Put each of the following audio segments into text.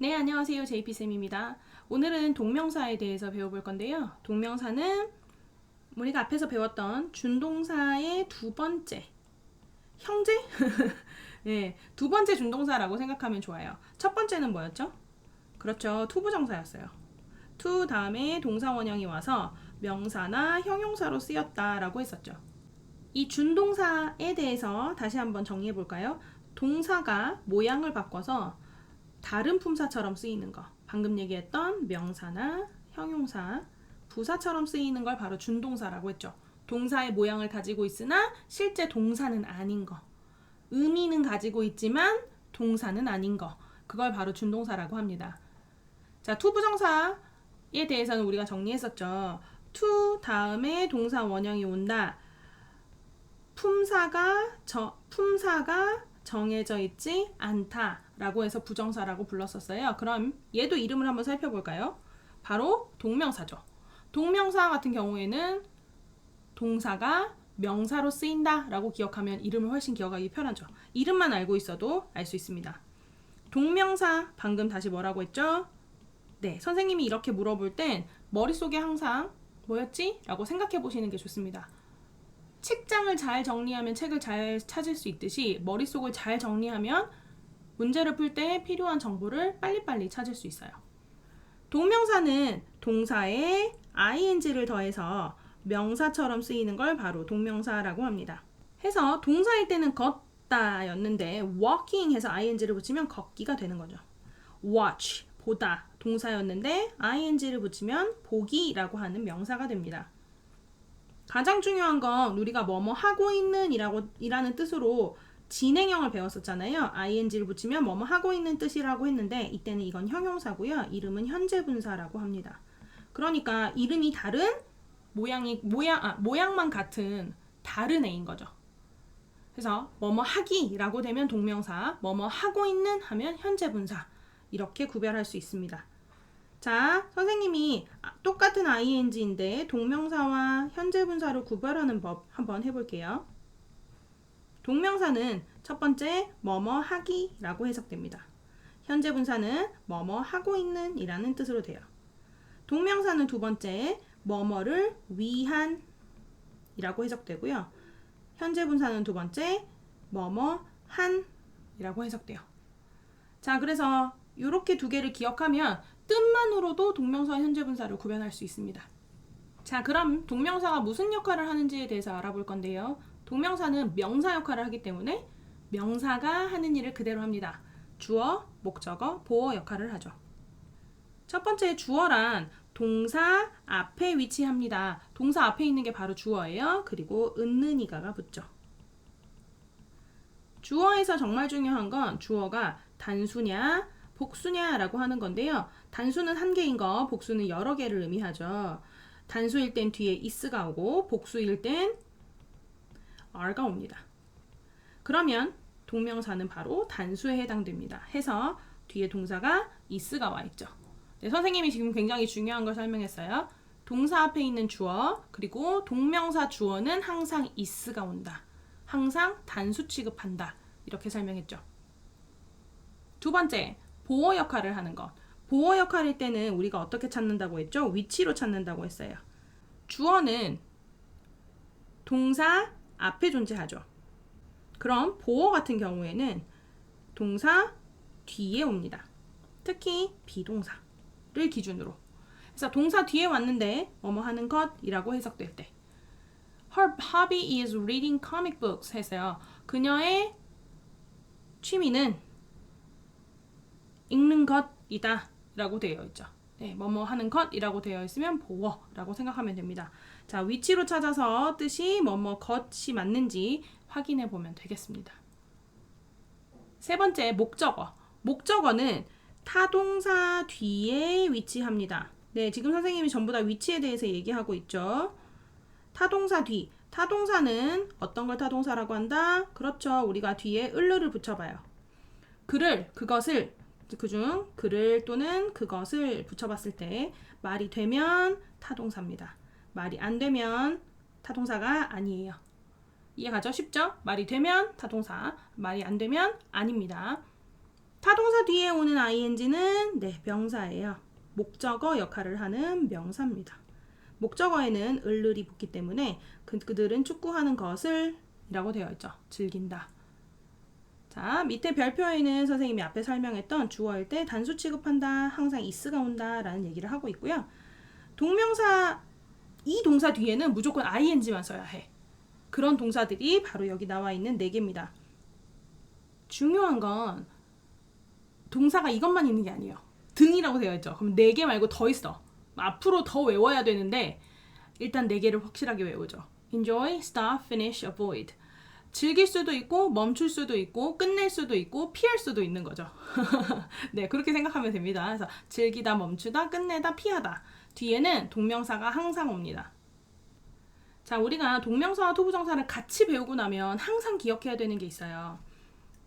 네, 안녕하세요. JP쌤입니다. 오늘은 동명사에 대해서 배워볼 건데요. 동명사는 우리가 앞에서 배웠던 준동사의 두 번째, 형제? 네, 두 번째 준동사라고 생각하면 좋아요. 첫 번째는 뭐였죠? 그렇죠. 투부정사였어요. to 다음에 동사 원형이 와서 명사나 형용사로 쓰였다라고 했었죠. 이 준동사에 대해서 다시 한번 정리해 볼까요? 동사가 모양을 바꿔서 다른 품사처럼 쓰이는 거, 방금 얘기했던 명사나 형용사, 부사처럼 쓰이는 걸 바로 준동사라고 했죠. 동사의 모양을 가지고 있으나 실제 동사는 아닌 거, 의미는 가지고 있지만 동사는 아닌 거, 그걸 바로 준동사라고 합니다. 자, 투부정사에 대해서는 우리가 정리했었죠. to 다음에 동사 원형이 온다. 품사가 정해져 있지 않다라고 해서 부정사라고 불렀었어요. 그럼 얘도 이름을 한번 살펴볼까요? 바로 동명사죠. 동명사 같은 경우에는 동사가 명사로 쓰인다라고 기억하면 이름을 훨씬 기억하기 편하죠. 이름만 알고 있어도 알 수 있습니다. 동명사 방금 다시 뭐라고 했죠? 네, 선생님이 이렇게 물어볼 땐 머릿속에 항상 뭐였지? 라고 생각해 보시는 게 좋습니다. 책장을 잘 정리하면 책을 잘 찾을 수 있듯이 머릿속을 잘 정리하면 문제를 풀 때 필요한 정보를 빨리빨리 찾을 수 있어요. 동명사는 동사에 ing를 더해서 명사처럼 쓰이는 걸 바로 동명사라고 합니다. 해서 동사일 때는 걷다 였는데 walking 해서 ing를 붙이면 걷기가 되는 거죠. watch, 보다 동사였는데 ing를 붙이면 보기라고 하는 명사가 됩니다. 가장 중요한 건 우리가 뭐뭐 하고 있는 이라는 뜻으로 진행형을 배웠었잖아요. ing를 붙이면 뭐뭐 하고 있는 뜻이라고 했는데 이때는 이건 형용사고요. 이름은 현재 분사라고 합니다. 그러니까 이름이 다른 모양만 같은 다른 애인 거죠. 그래서 뭐뭐 하기라고 되면 동명사, 뭐뭐 하고 있는 하면 현재 분사 이렇게 구별할 수 있습니다. 자, 선생님이 똑같은 ing인데 동명사와 현재 분사를 구별하는 법 한번 해볼게요. 동명사는 첫 번째 뭐뭐 하기라고 해석됩니다. 현재 분사는 뭐뭐 하고 있는 이라는 뜻으로 돼요. 동명사는 두 번째 뭐뭐를 위한 이라고 해석되고요. 현재 분사는 두 번째 뭐뭐 한 이라고 해석돼요. 자, 그래서 이렇게 두 개를 기억하면 뜻만으로도 동명사와 현재 분사를 구별할 수 있습니다. 자, 그럼 동명사가 무슨 역할을 하는지에 대해서 알아볼 건데요. 동명사는 명사 역할을 하기 때문에 명사가 하는 일을 그대로 합니다. 주어, 목적어, 보어 역할을 하죠. 첫 번째 주어란 동사 앞에 위치합니다. 동사 앞에 있는 게 바로 주어예요. 그리고 은는이가가 붙죠. 주어에서 정말 중요한 건 주어가 단수냐 복수냐라고 하는 건데요. 단수는 한 개인 거, 복수는 여러 개를 의미하죠. 단수일 땐 뒤에 is가 오고 복수일 땐 are가 옵니다. 그러면 동명사는 바로 단수에 해당됩니다. 해서 뒤에 동사가 is가 와 있죠. 네, 선생님이 지금 굉장히 중요한 걸 설명했어요. 동사 앞에 있는 주어 그리고 동명사 주어는 항상 is가 온다. 항상 단수 취급한다. 이렇게 설명했죠. 두 번째, 보어 역할을 하는 것. 보어 역할일 때는 우리가 어떻게 찾는다고 했죠? 위치로 찾는다고 했어요. 주어는 동사 앞에 존재하죠. 그럼 보어 같은 경우에는 동사 뒤에 옵니다. 특히 비동사를 기준으로. 그래서 동사 뒤에 왔는데 뭐뭐 하는 것이라고 해석될 때 Her hobby is reading comic books 해서요. 그녀의 취미는 읽는 것이다 라고 되어 있죠. 네, 뭐뭐 하는 것이라고 되어 있으면 보어라고 생각하면 됩니다. 자, 위치로 찾아서 뜻이 뭐뭐 것이 맞는지 확인해 보면 되겠습니다. 세 번째, 목적어. 목적어는 타동사 뒤에 위치합니다. 네, 지금 선생님이 전부 다 위치에 대해서 얘기하고 있죠. 타동사 뒤. 타동사는 어떤 걸 타동사라고 한다? 그렇죠. 우리가 뒤에 을를 붙여봐요. 그를, 그것을 그중 그를 또는 그것을 붙여봤을 때 말이 되면 타동사입니다. 말이 안 되면 타동사가 아니에요. 이해가죠? 쉽죠? 말이 되면 타동사, 말이 안 되면 아닙니다. 타동사 뒤에 오는 ing는 네, 명사예요. 목적어 역할을 하는 명사입니다. 목적어에는 을을이 붙기 때문에 그들은 축구하는 것을 이라고 되어 있죠. 즐긴다. 자, 밑에 별표에는 선생님이 앞에 설명했던 주어일 때 단수 취급한다, 항상 is가 온다 라는 얘기를 하고 있고요. 동명사, 이 동사 뒤에는 무조건 ing만 써야 해. 그런 동사들이 바로 여기 나와 있는 4개입니다. 중요한 건 동사가 이것만 있는 게 아니에요. 등이라고 되어 있죠. 그럼 4개 말고 더 있어. 앞으로 더 외워야 되는데 일단 4개를 확실하게 외우죠. enjoy, stop, finish, avoid. 즐길 수도 있고 멈출 수도 있고 끝낼 수도 있고 피할 수도 있는 거죠. 네, 그렇게 생각하면 됩니다. 그래서 즐기다, 멈추다, 끝내다, 피하다. 뒤에는 동명사가 항상 옵니다. 자, 우리가 동명사와 투부정사를 같이 배우고 나면 항상 기억해야 되는 게 있어요.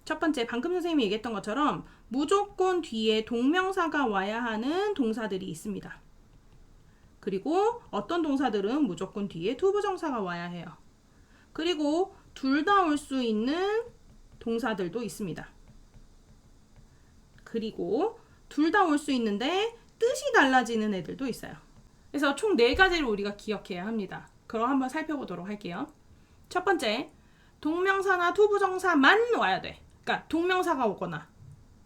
첫 번째, 방금 선생님이 얘기했던 것처럼 무조건 뒤에 동명사가 와야 하는 동사들이 있습니다. 그리고 어떤 동사들은 무조건 뒤에 투부정사가 와야 해요. 그리고 둘 다 올 수 있는 동사들도 있습니다. 그리고 둘 다 올 수 있는데 뜻이 달라지는 애들도 있어요. 그래서 총 4가지를 우리가 기억해야 합니다. 그럼 한번 살펴보도록 할게요. 첫 번째, 동명사나 투부정사만 와야 돼. 그러니까 동명사가 오거나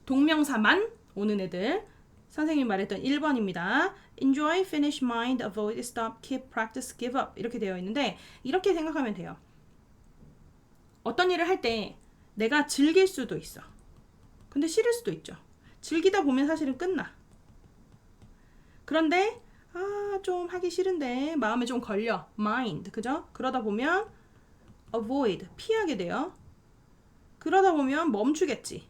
동명사만 오는 애들. 선생님이 말했던 1번입니다. enjoy, finish, mind, avoid, stop, keep, practice, give up 이렇게 되어 있는데 이렇게 생각하면 돼요. 어떤 일을 할 때 내가 즐길 수도 있어. 근데 싫을 수도 있죠. 즐기다 보면 사실은 끝나. 그런데 좀 하기 싫은데 마음에 좀 걸려. mind, 그죠? 그러다 보면 avoid, 피하게 돼요. 그러다 보면 멈추겠지.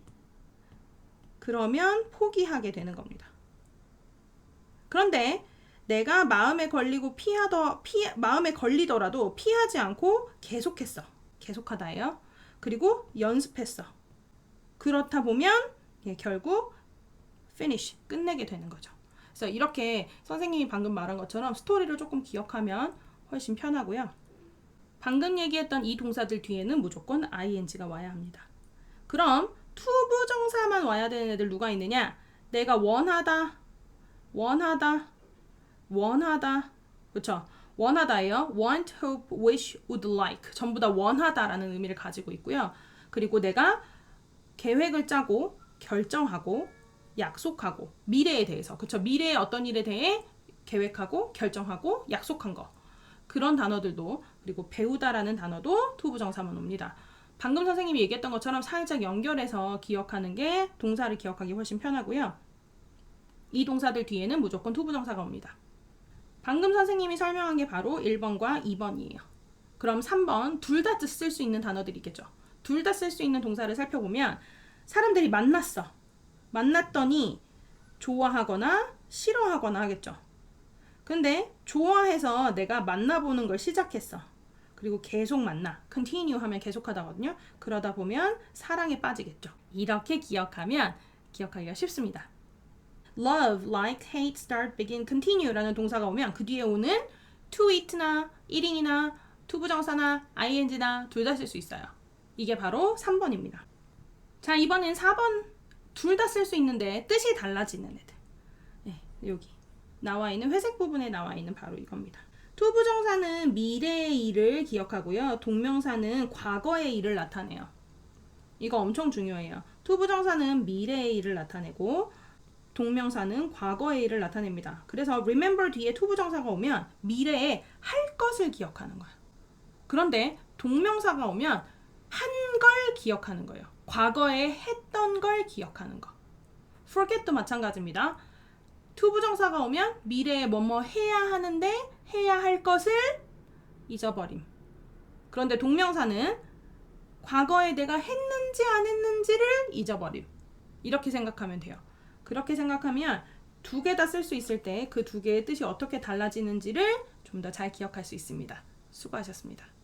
그러면 포기하게 되는 겁니다. 그런데 내가 마음에 걸리더라도 피하지 않고 계속했어. 계속하다예요. 그리고 연습했어. 그렇다 보면 결국 finish, 끝내게 되는 거죠. 그래서 이렇게 선생님이 방금 말한 것처럼 스토리를 조금 기억하면 훨씬 편하고요. 방금 얘기했던 이 동사들 뒤에는 무조건 ing가 와야 합니다. 그럼 투부정사만 와야 되는 애들 누가 있느냐? 내가 원하다, 그렇죠? 원하다예요. want, hope, wish, would like. 전부 다 원하다라는 의미를 가지고 있고요. 그리고 내가 계획을 짜고 결정하고 약속하고 미래에 대해서, 그렇죠? 미래의 어떤 일에 대해 계획하고 결정하고 약속한 거. 그런 단어들도, 그리고 배우다라는 단어도 투부정사만 옵니다. 방금 선생님이 얘기했던 것처럼 살짝 연결해서 기억하는 게 동사를 기억하기 훨씬 편하고요. 이 동사들 뒤에는 무조건 투부정사가 옵니다. 방금 선생님이 설명한 게 바로 1번과 2번이에요. 그럼 3번 둘 다 쓸 수 있는 단어들이 있겠죠. 둘 다 쓸 수 있는 동사를 살펴보면 사람들이 만났더니 좋아하거나 싫어하거나 하겠죠. 근데 좋아해서 내가 만나보는 걸 시작했어. 그리고 계속 만나. continue 하면 계속하다거든요. 그러다 보면 사랑에 빠지겠죠. 이렇게 기억하면 기억하기가 쉽습니다. love, like, hate, start, begin, continue 라는 동사가 오면 그 뒤에 오는 to it나 1인이나 투부정사나 ing나 둘 다 쓸 수 있어요. 이게 바로 3번입니다. 자, 이번엔 4번 둘 다 쓸 수 있는데 뜻이 달라지는 애들. 네, 여기 나와 있는 회색 부분에 나와 있는 바로 이겁니다. 투부정사는 미래의 일을 기억하고요. 동명사는 과거의 일을 나타내요. 이거 엄청 중요해요. 투부정사는 미래의 일을 나타내고 동명사는 과거의 일을 나타냅니다. 그래서 remember 뒤에 투부정사가 오면 미래에 할 것을 기억하는 거예요. 그런데 동명사가 오면 한 걸 기억하는 거예요. 과거에 했던 걸 기억하는 거. forget도 마찬가지입니다. 투부정사가 오면 미래에 뭐뭐 해야 하는데 해야 할 것을 잊어버림. 그런데 동명사는 과거에 내가 했는지 안 했는지를 잊어버림. 이렇게 생각하면 돼요. 그렇게 생각하면 두 개 다 쓸 수 있을 때 그 두 개의 뜻이 어떻게 달라지는지를 좀 더 잘 기억할 수 있습니다. 수고하셨습니다.